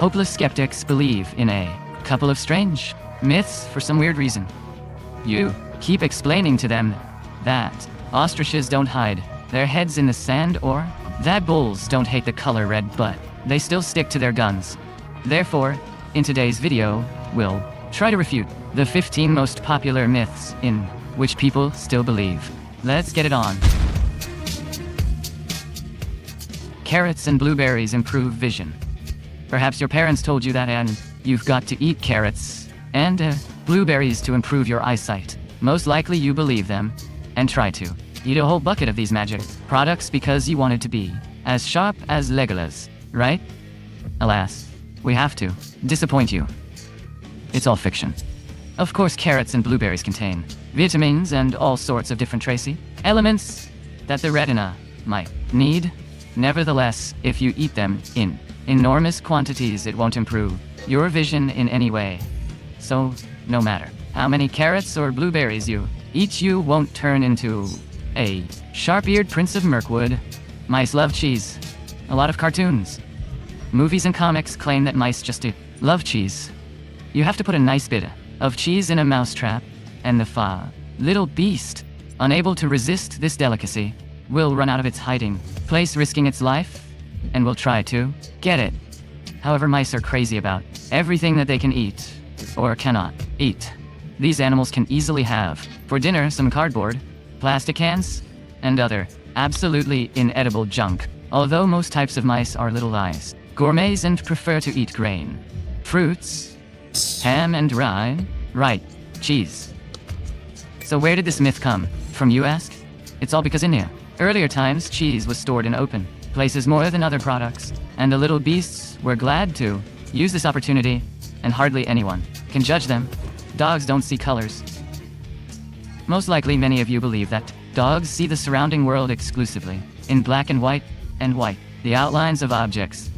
Hopeless skeptics believe in a couple of strange myths for some weird reason. You keep explaining to them that ostriches don't hide their heads in the sand, or that bulls don't hate the color red, but they still stick to their guns. Therefore, in today's video, we'll try to refute the 15 most popular myths in which people still believe. Let's get it on. Carrots and blueberries improve vision. Perhaps your parents told you that, and you've got to eat carrots and blueberries to improve your eyesight. Most likely you believe them and try to eat a whole bucket of these magic products because you wanted to be as sharp as Legolas, right? Alas, we have to disappoint you. It's all fiction. Of course, carrots and blueberries contain vitamins and all sorts of different trace elements that the retina might need. Nevertheless, if you eat them in enormous quantities, it won't improve your vision in any way. So, no matter how many carrots or blueberries you eat, you won't turn into a sharp-eared Prince of Mirkwood. Mice love cheese. A lot of cartoons, movies, and comics claim that mice just love cheese. You have to put a nice bit of cheese in a mousetrap, and the little beast, unable to resist this delicacy, will run out of its hiding place, risking its life, and will try to get it. However, mice are crazy about everything that they can eat or cannot eat. These animals can easily have for dinner some cardboard, plastic cans, and other absolutely inedible junk. Although most types of mice are little eyes gourmets and prefer to eat grain, fruits, ham, and cheese. So where did this myth come from, you ask? It's all because in earlier times, cheese was stored in open places more than other products, and the little beasts were glad to use this opportunity, and hardly anyone can judge them. Dogs don't see colors. Most likely many of you believe that dogs see the surrounding world exclusively in black and white, the outlines of objects,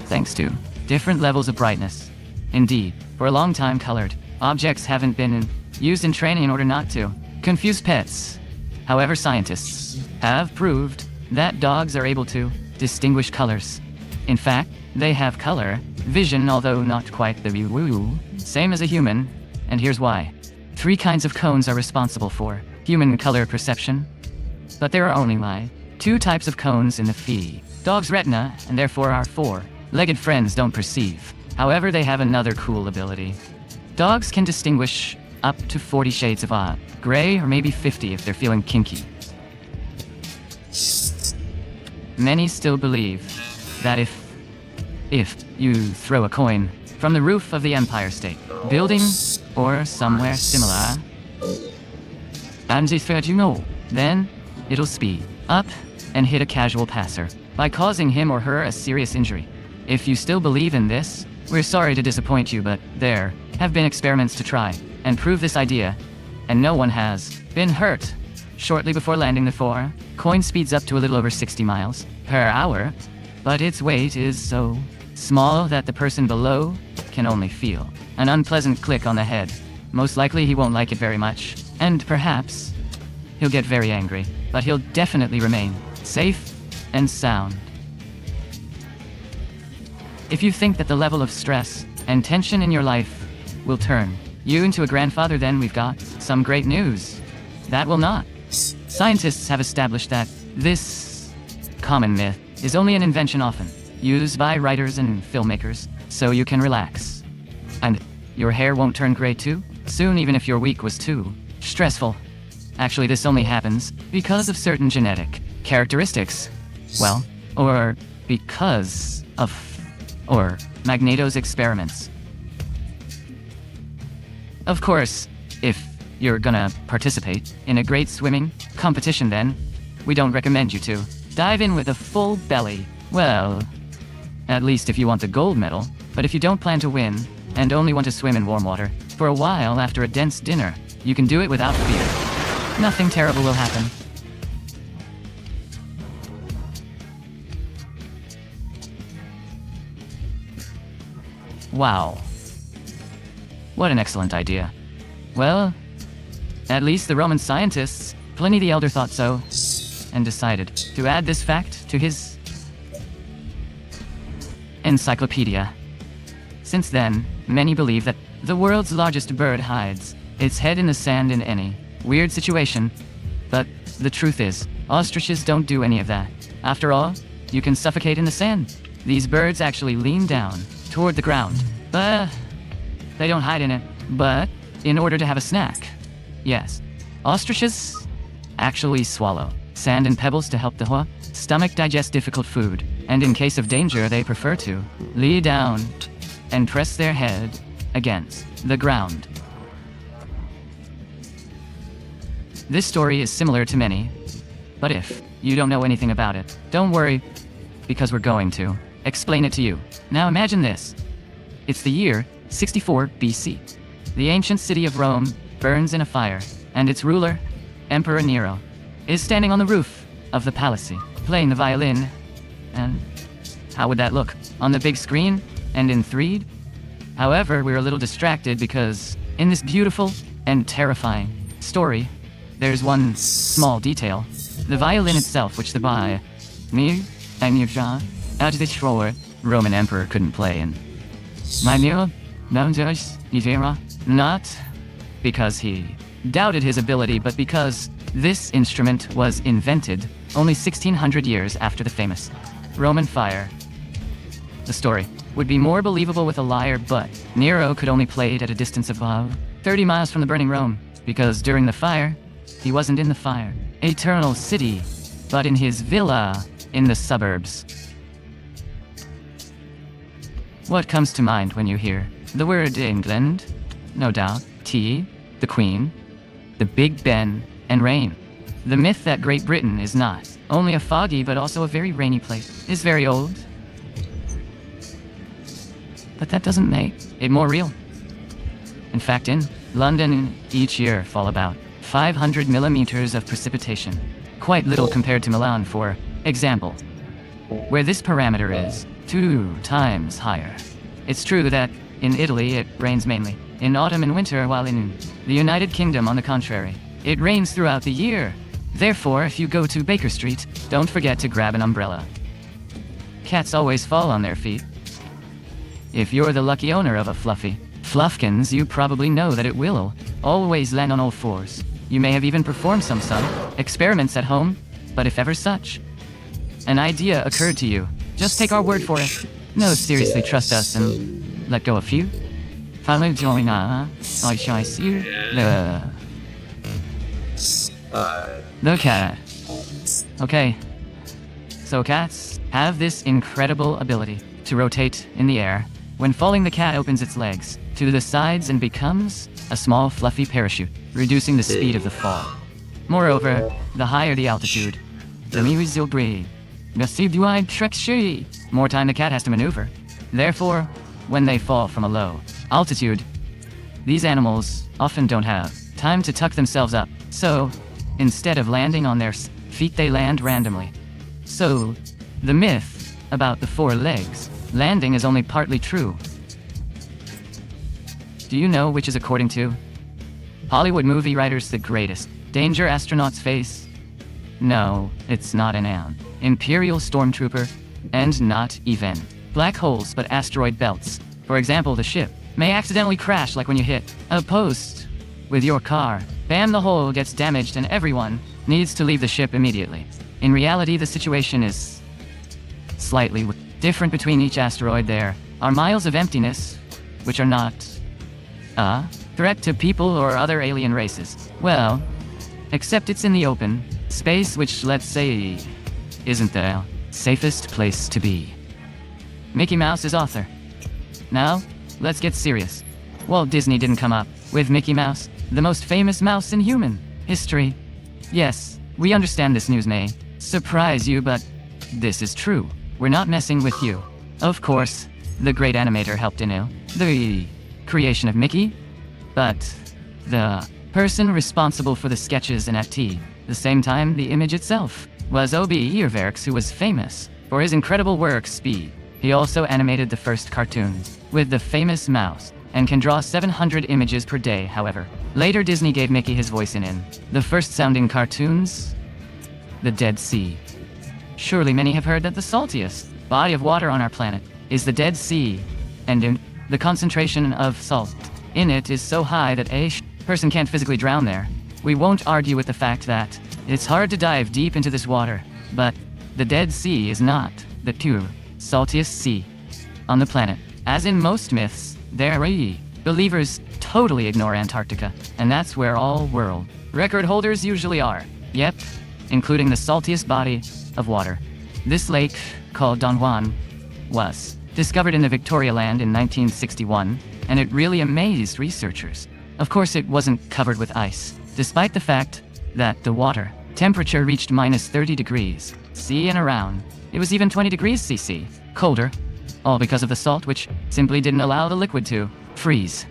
thanks to different levels of brightness. Indeed, for a long time, colored objects haven't been used in training in order not to confuse pets. However, scientists have proved that dogs are able to distinguish colors. In fact, they have color vision, although not quite the same as a human, and here's why. 3 kinds of cones are responsible for human color perception, but there are only 2 types of cones in the dog's retina, and therefore our 4-legged friends don't perceive. However, they have another cool ability. Dogs can distinguish up to 40 shades of gray, or maybe 50 if they're feeling kinky. Many still believe that if you throw a coin from the roof of the Empire State Building or somewhere similar, and then it'll speed up and hit a casual passer by causing him or her a serious injury. If you still believe in this, we're sorry to disappoint you, but there have been experiments to try and prove this idea, and no one has been hurt. Shortly before landing, the coin speeds up to a little over 60 miles per hour, but its weight is so small that the person below can only feel an unpleasant click on the head. Most likely he won't like it very much, and perhaps he'll get very angry, but he'll definitely remain safe and sound. If you think that the level of stress and tension in your life will turn you into a grandfather, then we've got some great news. That will not. Scientists have established that this common myth is only an invention often used by writers and filmmakers, so you can relax. And your hair won't turn gray too soon, even if your week was too stressful. Actually, this only happens because of certain genetic characteristics. Well, or because of Magneto's experiments. Of course, if you're gonna participate in a great swimming competition, then we don't recommend you to dive in with a full belly. Well, at least if you want the gold medal. But if you don't plan to win and only want to swim in warm water for a while after a dense dinner, you can do it without fear. Nothing terrible will happen. Wow. What an excellent idea. Well, at least the Roman scientists, Pliny the Elder, thought so, and decided to add this fact to his encyclopedia. Since then, many believe that the world's largest bird hides its head in the sand in any weird situation. But the truth is, ostriches don't do any of that. After all, you can suffocate in the sand. These birds actually lean down toward the ground, but they don't hide in it. But in order to have a snack, yes, ostriches actually swallow sand and pebbles to help the stomach digest difficult food. And in case of danger, they prefer to lie down and press their head against the ground. This story is similar to many, but if you don't know anything about it, don't worry, because we're going to explain it to you. Now imagine this. It's the year 64 BC. The ancient city of Rome burns in a fire, and its ruler, Emperor Nero, is standing on the roof of the palace, playing the violin. And how would that look on the big screen and in 3D? However, we're a little distracted because in this beautiful and terrifying story, there's one small detail. The violin itself, which the Roman emperor couldn't play in. Not because he doubted his ability, but because this instrument was invented only 1600 years after the famous Roman fire. The story would be more believable with a lyre, but Nero could only play it at a distance of 30 miles from the burning Rome, because during the fire, he wasn't in the fire, eternal city, but in his villa in the suburbs. What comes to mind when you hear the word England? No doubt, tea, the Queen, the Big Ben, and rain. The myth that Great Britain is not only a foggy but also a very rainy place is very old. But that doesn't make it more real. In fact, in London, each year fall about 500 millimeters of precipitation. Quite little compared to Milan, for example, where this parameter is 2 times higher. It's true that in Italy it rains mainly in autumn and winter, while in the United Kingdom, on the contrary, it rains throughout the year. Therefore, if you go to Baker Street, don't forget to grab an umbrella. Cats always fall on their feet. If you're the lucky owner of a fluffy Fluffkins, you probably know that it will always land on all fours. You may have even performed some experiments at home, but if ever such an idea occurred to you, just take our word for it. No, seriously, trust us and let go a few. Follow join I shall see the cat. Okay. So cats have this incredible ability to rotate in the air. When falling, the cat opens its legs to the sides and becomes a small fluffy parachute, reducing the speed of the fall. Moreover, the higher the altitude, the more time the cat has to maneuver. Therefore, when they fall from a low altitude, these animals often don't have time to tuck themselves up. So, instead of landing on their feet, they land randomly. So, the myth about the 4 legs landing is only partly true. Do you know which is according to Hollywood movie writers the greatest danger astronauts face? No, it's not an Imperial stormtrooper, and not even black holes, but asteroid belts. For example, the ship may accidentally crash, like when you hit a post with your car. Bam, the hole gets damaged and everyone needs to leave the ship immediately. In reality, the situation is slightly different between each asteroid. There are miles of emptiness, which are not a threat to people or other alien races. Well, except it's in the open space, which, let's say, isn't the safest place to be. Mickey Mouse is author. Now, let's get serious. Walt Disney didn't come up with Mickey Mouse, the most famous mouse in human history. Yes, we understand this news may surprise you, but this is true. We're not messing with you. Of course, the great animator helped in the creation of Mickey, but the person responsible for the sketches and at the same time the image itself was O.B. Earverks, who was famous for his incredible work Speed. He also animated the first cartoons with the famous mouse and can draw 700 images per day. However, later Disney gave Mickey his voice in the first sounding cartoons, The Dead Sea. Surely many have heard that the saltiest body of water on our planet is the Dead Sea, and the concentration of salt in it is so high that a person can't physically drown there. We won't argue with the fact that it's hard to dive deep into this water, but the Dead Sea is not the saltiest sea on the planet. As in most myths, believers totally ignore Antarctica, and that's where all world record holders usually are. Yep, including the saltiest body of water. This lake, called Don Juan, was discovered in the Victoria Land in 1961, and it really amazed researchers. Of course, it wasn't covered with ice, despite the fact that the water temperature reached minus 30 degrees C and around. It was even 20 degrees CC colder, all because of the salt, which simply didn't allow the liquid to freeze.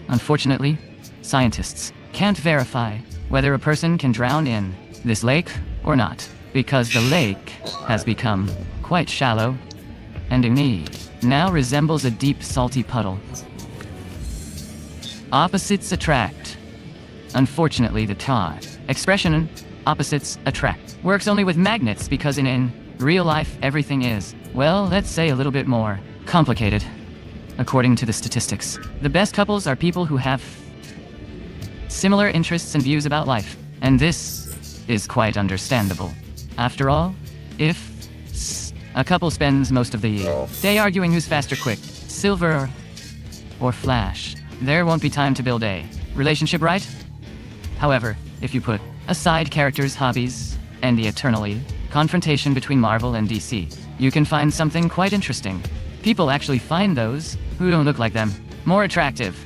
Unfortunately, scientists can't verify whether a person can drown in this lake or not, because the lake has become quite shallow and now resembles a deep salty puddle. Opposites attract. Unfortunately, the expression opposites attract works only with magnets, because in real life everything is, well, let's say a little bit more complicated. According to the statistics, the best couples are people who have similar interests and views about life, and this is quite understandable. After all, if a couple spends most of the day arguing who's faster, quick, silver or flash, there won't be time to build a relationship, right? However, if you put aside characters' hobbies and the eternally confrontation between Marvel and DC, you can find something quite interesting. People actually find those who don't look like them more attractive.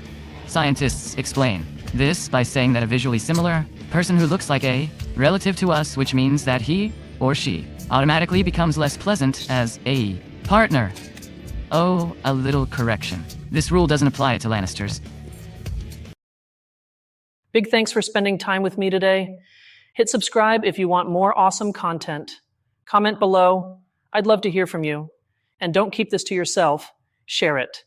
Scientists explain this by saying that a visually similar person who looks like a relative to us, which means that he or she automatically becomes less pleasant as a partner. Oh, a little correction. This rule doesn't apply to Lannisters. Big thanks for spending time with me today. Hit subscribe if you want more awesome content. Comment below. I'd love to hear from you. And don't keep this to yourself. Share it.